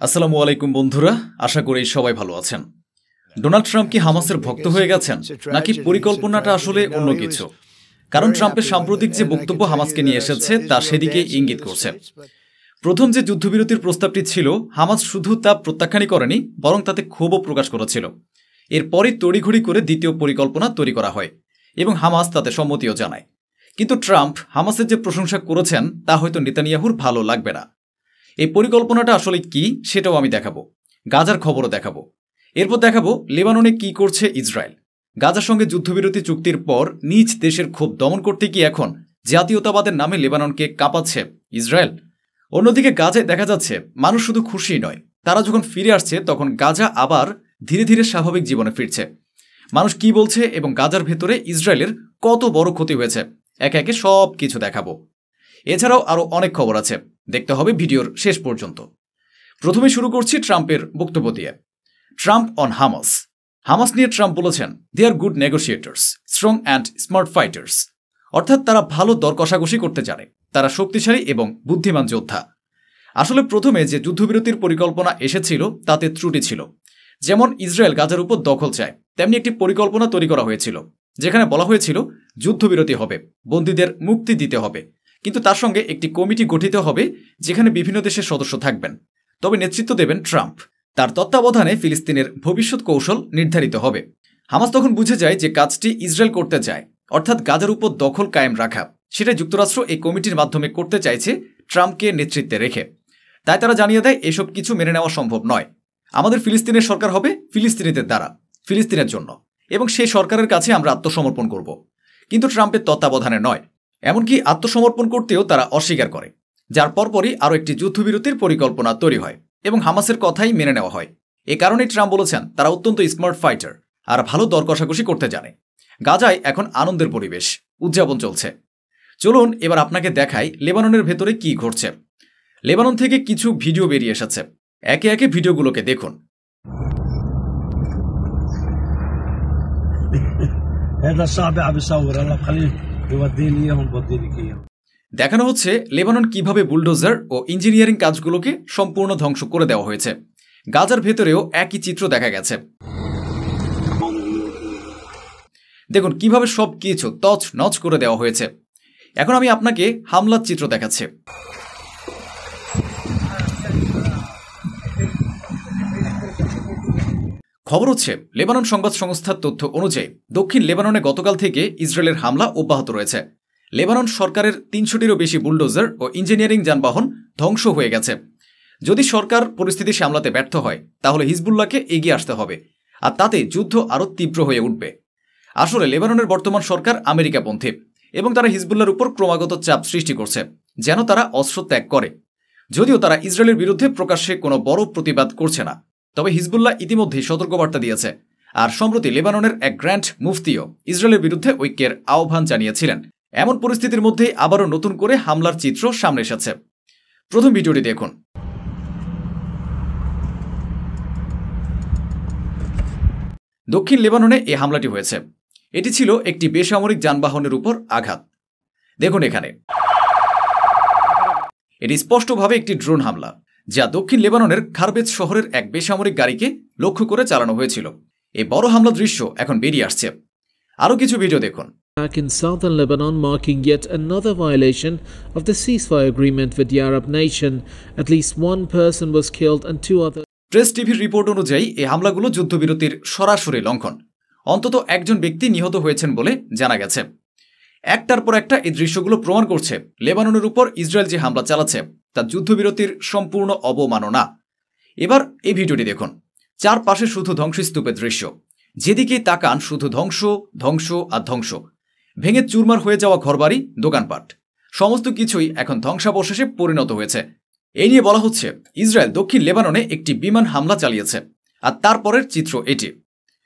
আসসালামু আলাইকুম বন্ধুরা, আশা করি সবাই ভালো আছেন। ডোনাল্ড ট্রাম্প কি হামাসের ভক্ত হয়ে গেছেন, নাকি পরিকল্পনাটা আসলে অন্য কিছু? কারণ ট্রাম্পের সাম্প্রতিক যে বক্তব্য হামাসকে নিয়ে এসেছে তা সেদিকে ইঙ্গিত করছে। প্রথম যে যুদ্ধবিরতির প্রস্তাবটি ছিল, হামাস শুধু তা প্রত্যাখ্যানই করেনি, বরং তাতে ক্ষোভও প্রকাশ করেছিল। এরপরই তড়িঘড়ি করে দ্বিতীয় পরিকল্পনা তৈরি করা হয় এবং হামাস তাতে সম্মতিও জানায়। কিন্তু ট্রাম্প হামাসের যে প্রশংসা করেছেন তা হয়তো নেতানিয়াহুর ভালো লাগবে না। এই পরিকল্পনাটা আসলে কি সেটাও আমি দেখাবো, গাজার খবরও দেখাবো। এরপর দেখাবো লেবাননে কি করছে ইসরায়েল। গাজার সঙ্গে যুদ্ধবিরতি চুক্তির পর নিজ দেশের ক্ষোভ দমন করতে কি এখন জাতীয়তাবাদের নামে লেবাননকে কাঁপাচ্ছে ইসরায়েল? অন্যদিকে গাজায় দেখা যাচ্ছে মানুষ শুধু খুশিই নয়, তারা যখন ফিরে আসছে তখন গাজা আবার ধীরে ধীরে স্বাভাবিক জীবনে ফিরছে। মানুষ কি বলছে এবং গাজার ভেতরে ইসরায়েলের কত বড় ক্ষতি হয়েছে, একে একে সব কিছু দেখাবো। এছাড়াও আরও অনেক খবর আছে, দেখতে হবে ভিডিওর শেষ পর্যন্ত। প্রথমে শুরু করছি ট্রাম্পের বক্তব্য দিয়ে। Trump on Hamas. হামাস নিয়ে ট্রাম্প বলেছেন, they are good negotiators, strong and smart fighters. অর্থাৎ তারা ভালো দর কষাকষি করতে জানে, তারা শক্তিশালী এবং বুদ্ধিমান যোদ্ধা। আসলে প্রথমে যে যুদ্ধবিরতির পরিকল্পনা এসেছিল তাতে ত্রুটি ছিল। যেমন ইসরায়েল গাজার উপর দখল চায়, তেমনি একটি পরিকল্পনা তৈরি করা হয়েছিল যেখানে বলা হয়েছিল যুদ্ধবিরতি হবে, বন্দীদের মুক্তি দিতে হবে, কিন্তু তার সঙ্গে একটি কমিটি গঠিত হবে যেখানে বিভিন্ন দেশের সদস্য থাকবেন, তবে নেতৃত্ব দেবেন ট্রাম্প। তার তত্ত্বাবধানে ফিলিস্তিনের ভবিষ্যৎ কৌশল নির্ধারিত হবে। হামাস তখন বুঝে যায় যে কাজটি ইসরায়েল করতে চায়, অর্থাৎ গাজার উপর দখল কায়েম রাখা, সেটা যুক্তরাষ্ট্র এই কমিটির মাধ্যমে করতে চাইছে ট্রাম্পকে নেতৃত্বে রেখে। তাই তারা জানিয়ে দেয় এসব কিছু মেনে নেওয়া সম্ভব নয়। আমাদের ফিলিস্তিনের সরকার হবে ফিলিস্তিনিদের দ্বারা, ফিলিস্তিনের জন্য, এবং সেই সরকারের কাছে আমরা আত্মসমর্পণ করব, কিন্তু ট্রাম্পের তত্ত্বাবধানে নয়। এমনকি আত্মসমর্পণ করতেও তারা অস্বীকার করে, যার পরপরই আরও একটি যুদ্ধবিরতির পরিকল্পনা তৈরি হয় এবং হামাসের কথাই মেনে নেওয়া হয়। এ কারণেই ট্রাম্প বলেছেন তারা অত্যন্ত স্মার্ট ফাইটার আর ভালো দর কষাকষি করতে জানে। গাজায় এখন আনন্দের পরিবেশ, উদযাপন চলছে। চলুন এবার আপনাকে দেখাই লেবাননের ভেতরে কি ঘটছে। লেবানন থেকে কিছু ভিডিও বেরিয়ে এসেছে, একে একে ভিডিওগুলোকে দেখুন। দেখানো হচ্ছে লেবানন কিভাবে বুলডোজার ও ইঞ্জিনিয়ারিং কাজগুলোকে সম্পূর্ণ ধ্বংস করে দেওয়া হয়েছে। গাজার ভেতরেও একই চিত্র দেখা গেছে। দেখুন কিভাবে সব কিছু তছ নছ করে দেওয়া হয়েছে। এখন আমি আপনাকে হামলার চিত্র দেখাচ্ছি। খবর হচ্ছে লেবানন সংবাদ সংস্থার তথ্য অনুযায়ী দক্ষিণ লেবাননে গতকাল থেকে ইসরায়েলের হামলা অব্যাহত রয়েছে। লেবানন সরকারের ৩০০টিরও বেশি বুলডোজার ও ইঞ্জিনিয়ারিং যানবাহন ধ্বংস হয়ে গেছে। যদি সরকার পরিস্থিতি সামলাতে ব্যর্থ হয় তাহলে হিজবুল্লাহকে এগিয়ে আসতে হবে, আর তাতে যুদ্ধ আরও তীব্র হয়ে উঠবে। আসলে লেবাননের বর্তমান সরকার আমেরিকাপন্থী এবং তারা হিজবুল্লাহর উপর ক্রমাগত চাপ সৃষ্টি করছে যেন তারা অস্ত্র ত্যাগ করে। যদিও তারা ইসরায়েলের বিরুদ্ধে প্রকাশ্যে কোনো বড় প্রতিবাদ করছে না, তবে হিজবুল্লাহ ইতিমধ্যেই সতর্কবার্তা দিয়েছে। আর সম্প্রতি লেবাননের এক গ্র্যান্ড মুফতিও ইসরায়েলের বিরুদ্ধে ঐক্যের আহ্বান জানিয়েছিলেন। এমন পরিস্থিতির মধ্যেই আবারও নতুন করে হামলার চিত্র সামনে এসেছে। প্রথম ভিডিওটি দেখুন। দক্ষিণ লেবাননে এই হামলাটি হয়েছে। এটি ছিল একটি বেসামরিক যানবাহনের উপর আঘাত। দেখুন এখানে এটি স্পষ্টভাবে একটি ড্রোন হামলা, যা দক্ষিণ লেবাননের খারবেজ শহরের এক বেসামরিক গাড়িকে লক্ষ্য করে চালানো হয়েছিল। এই বড় হামলা দৃশ্য এখন বেরিয়ে আসছে। আরও কিছু ভিডিও দেখুন। In southern Lebanon, marking yet another violation of the ceasefire agreement with the Arab nation. At least one person was killed and two others. Press টিভির রিপোর্ট অনুযায়ী এই হামলাগুলো যুদ্ধবিরতির সরাসরি লঙ্ঘন। অন্তত একজন ব্যক্তি নিহত হয়েছেন বলে জানা গেছে। একটার পর একটা এই দৃশ্যগুলো প্রমাণ করছে লেবাননের উপর ইসরায়েল যে হামলা চালাচ্ছে তা যুদ্ধবিরতির সম্পূর্ণ অবমাননা। এবার এই ভিডিওটি দেখুন। চারপাশে শুধু ধ্বংসস্তূপের দৃশ্য, যেদিকেই তাকান শুধু ধ্বংস, ধ্বংস আর ধ্বংস। ভেঙে চুরমার হয়ে যাওয়া ঘরবাড়ি, দোকানপাট, সমস্ত কিছুই এখন ধ্বংসাবশেষে পরিণত হয়েছে। এই নিয়ে বলা হচ্ছে ইসরায়েল দক্ষিণ লেবাননে একটি বিমান হামলা চালিয়েছে। আর তারপরের চিত্র এটি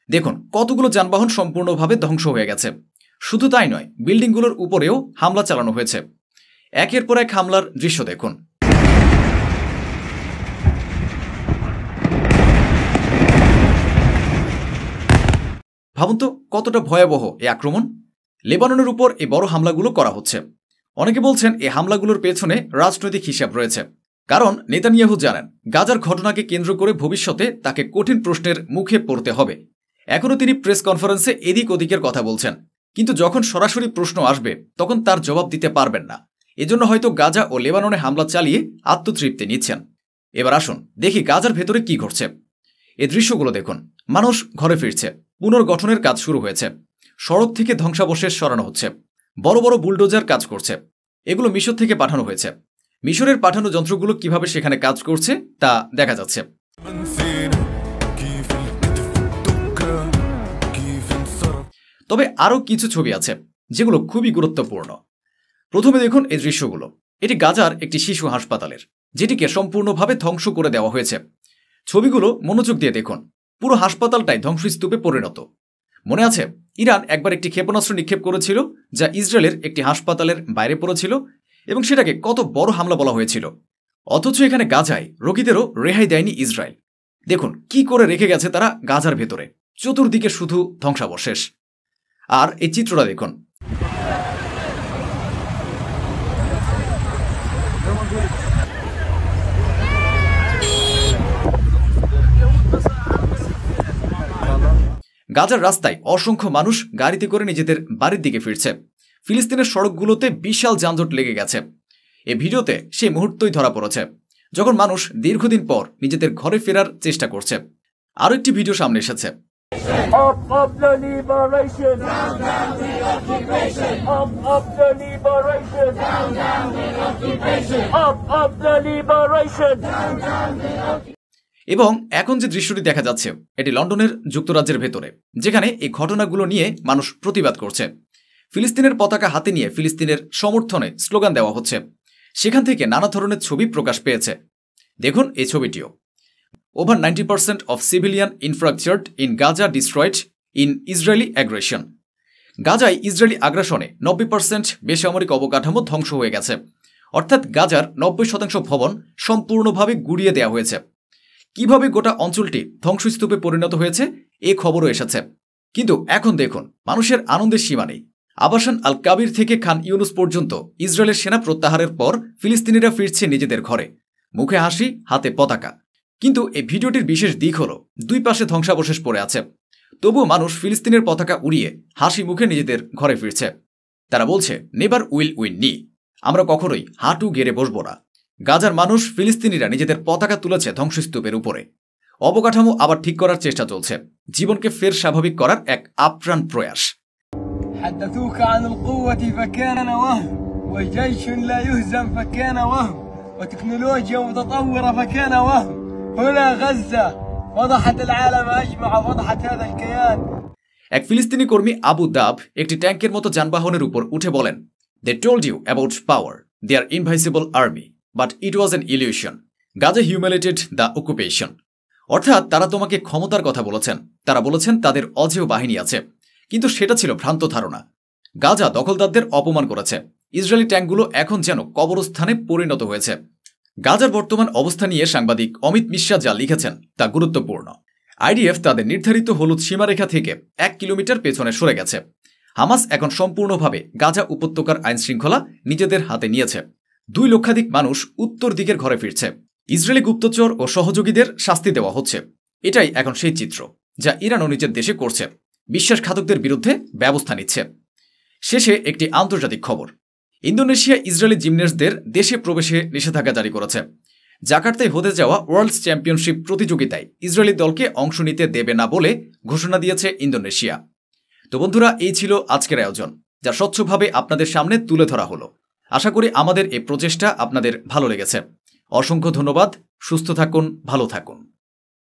দেখুন, কতগুলো যানবাহন সম্পূর্ণভাবে ধ্বংস হয়ে গেছে। শুধু তাই নয়, বিল্ডিংগুলোর উপরেও হামলা চালানো হয়েছে। একের পর এক হামলার দৃশ্য দেখুন। ভাবুন তো কতটা ভয়াবহ এই আক্রমণ। লেবাননের উপর এই বড় হামলাগুলো করা হচ্ছে। অনেকে বলছেন এই হামলাগুলোর পেছনে রাজনৈতিক হিসাব রয়েছে। কারণ নেতানিয়াহু জানেন গাজার ঘটনাকে কেন্দ্র করে ভবিষ্যতে তাকে কঠিন প্রশ্নের মুখে পড়তে হবে। এখনও তিনি প্রেস কনফারেন্সে এদিক ওদিকের কথা বলছেন, কিন্তু যখন সরাসরি প্রশ্ন আসবে তখন তার জবাব দিতে পারবেন না। এজন্য হয়তো গাজা ও লেবাননে হামলা চালিয়ে আত্মতৃপ্তি নিচ্ছেন। এবার আসুন দেখি গাজার ভেতরে কি ঘটছে। এই দৃশ্যগুলো দেখুন। মানুষ ঘরে ফিরছে, পুনর্গঠনের কাজ শুরু হয়েছে, সড়ক থেকে ধ্বংসাবশেষ সরানো হচ্ছে, বড় বড় বুলডোজার কাজ করছে। এগুলো মিশর থেকে পাঠানো হয়েছে। মিশরের পাঠানো যন্ত্রগুলো কিভাবে সেখানে কাজ করছে তা দেখা যাচ্ছে। তবে আরও কিছু ছবি আছে যেগুলো খুবই গুরুত্বপূর্ণ। প্রথমে দেখুন এই দৃশ্যগুলো। এটি গাজার একটি শিশু হাসপাতালের, যেটিকে সম্পূর্ণভাবে ধ্বংস করে দেওয়া হয়েছে। ছবিগুলো মনোযোগ দিয়ে দেখুন। পুরো হাসপাতালটাই ধ্বংসস্তূপে পরিণত। মনে আছে ইরান একবার একটি ক্ষেপণাস্ত্র নিক্ষেপ করেছিল, যা ইসরায়েলের একটি হাসপাতালের বাইরে পড়েছিল এবং সেটাকে কত বড় হামলা বলা হয়েছিল। অথচ এখানে গাজায় রোগীদেরও রেহাই দেয়নি ইসরায়েল। দেখুন কি করে রেখে গেছে তারা গাজার ভেতরে, চতুর্দিকে শুধু ধ্বংসাবশেষ। আর এই চিত্রটা দেখুন। গাজার রাস্তায় অসংখ্য মানুষ গাড়িতে করে নিজেদের বাড়ির দিকে ফিরছে। ফিলিস্তিনের সড়কগুলোতে বিশাল যানজট লেগে গেছে। এই ভিডিওতে সেই মুহূর্তই ধরা পড়েছে যখন মানুষ দীর্ঘদিন পর নিজেদের ঘরে ফেরার চেষ্টা করছে। আরও একটি ভিডিও সামনে এসেছে। এবং এখন যে দৃশ্যটি দেখা যাচ্ছে এটি লন্ডনের যুক্তরাজ্যের ভেতরে, যেখানে এই ঘটনাগুলো নিয়ে মানুষ প্রতিবাদ করছে। ফিলিস্তিনের পতাকা হাতে নিয়ে ফিলিস্তিনের সমর্থনে স্লোগান দেওয়া হচ্ছে। সেখান থেকে নানা ধরনের ছবি প্রকাশ পেয়েছে। দেখুন এই ছবিটিও। Over 90% of civilian infrastructure in Gaza destroyed in Israeli aggression. গাজায় ইসরায়েলি আগ্রাসনে 90% বেসামরিক অবকাঠামো ধ্বংস হয়ে গেছে। অর্থাৎ গাজার 90% ভবন সম্পূর্ণভাবে গুড়িয়ে দেওয়া হয়েছে। কিভাবে গোটা অঞ্চলটি ধ্বংসস্তূপে পরিণত হয়েছে এই খবরও এসেছে। কিন্তু এখন দেখুন মানুষের আনন্দের সীমা নেই। আবাসান আল কাবির থেকে খান ইউনুস পর্যন্ত ইসরায়েলের সেনা প্রত্যাহারের পর ফিলিস্তিনিরা ফিরছে নিজেদের ঘরে, মুখে হাসি, হাতে পতাকা। কিন্তু এই ভিডিওটির বিশেষ দিক হল দুই পাশে ধ্বংসাবশেষ পড়ে আছে, তবুও মানুষ ফিলিস্তিনের পতাকা উড়িয়ে হাসি মুখে নিজেদের ঘরে ফিরছে। তারা বলছে নেভার উইল উইন নি, আমরা কখনোই হাঁটু গেড়ে বসব না। গাজার মানুষ, ফিলিস্তিনিরা নিজেদের পতাকা তুলেছে ধ্বংসস্তূপের উপরে। অবকাঠামো আবার ঠিক করার চেষ্টা চলছে, জীবনকে ফের স্বাভাবিক করার এক আপ্রাণ প্রয়াস। حدثوك عن القوة فكان وهم وجيش لا يهزم فكان وهم وتكنولوجيا متطورة فكان وهم هنا غزة فضحت العالم أجمع وفضحت هذا الكيان। এক ফিলিস্তিনি কর্মী আবু দাব একটি ট্যাঙ্কের মতো যানবাহনের উপর উঠে বলেন, They told you about power, their invincible army, but it was an illusion. Gaza humiliated the occupation. অর্থাৎ তারা তোমাকে ক্ষমতার কথা বলেছেন, তারা বলেছেন তাদের অজেয় বাহিনী আছে, কিন্তু সেটা ছিল ভ্রান্ত ধারণা। গাজা দখলদারদের অপমান করেছে। ইসরায়েলি ট্যাঙ্কগুলো এখন যেন কবরস্থানে পরিণত হয়েছে। গাজার বর্তমান অবস্থা নিয়ে সাংবাদিক অমিত মিশ্রা যা লিখেছেন তা গুরুত্বপূর্ণ। আইডিএফ তাদের নির্ধারিত হলুদ সীমারেখা থেকে 1 কিলোমিটার পেছনে সরে গেছে। হামাস এখন সম্পূর্ণভাবে গাজা উপত্যকার আইনশৃঙ্খলা নিজেদের হাতে নিয়েছে। 2 লক্ষাধিক মানুষ উত্তর দিকের ঘরে ফিরছে। ইসরায়েলি গুপ্তচর ও সহযোগীদের শাস্তি দেওয়া হচ্ছে। এটাই এখন সেই চিত্র যা ইরানও নিজের দেশে করছে, বিশ্বাসঘাতকদের বিরুদ্ধে ব্যবস্থা নিচ্ছে। শেষে একটি আন্তর্জাতিক খবর। ইন্দোনেশিয়া ইসরায়েলি জিমন্যাস্টদের দেশে প্রবেশে নিষেধাজ্ঞা জারি করেছে। জাকার্তায় হতে যাওয়া ওয়ার্ল্ড চ্যাম্পিয়নশিপ প্রতিযোগিতায় ইসরায়েলি দলকে অংশ নিতে দেবে না বলে ঘোষণা দিয়েছে ইন্দোনেশিয়া। তো বন্ধুরা, এই ছিল আজকের আয়োজন, যা স্বচ্ছভাবে আপনাদের সামনে তুলে ধরা হলো। আশা করি আমাদের এই প্রচেষ্টা আপনাদের ভালো লেগেছে। অসংখ্য ধন্যবাদ। সুস্থ থাকুন, ভালো থাকুন।